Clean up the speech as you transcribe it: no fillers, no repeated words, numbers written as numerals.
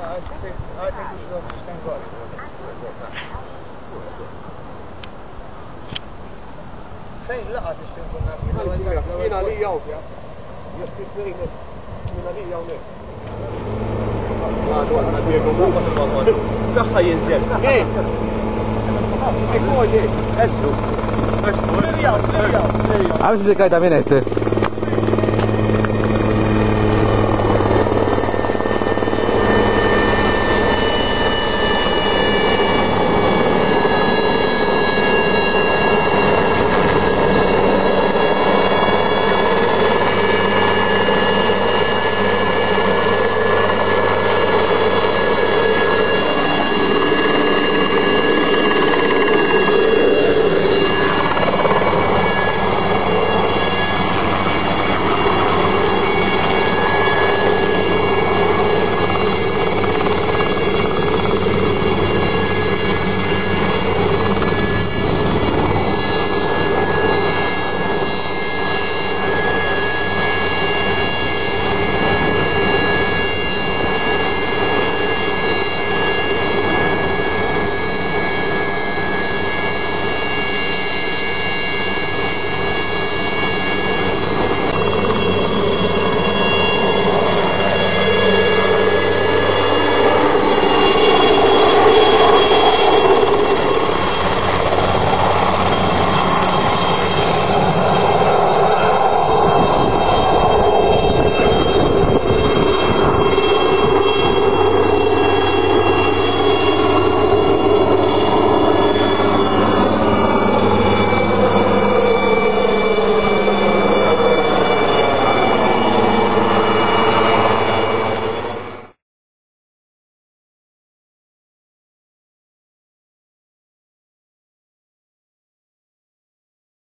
think we should have stand guard. فين لا تشتغل كنا في نادي يوم يستثني من نادي يوم ما دوا نادي يوم ما بس ما ده خيزين ايه ايه كويس اسو A ver si se cae también este.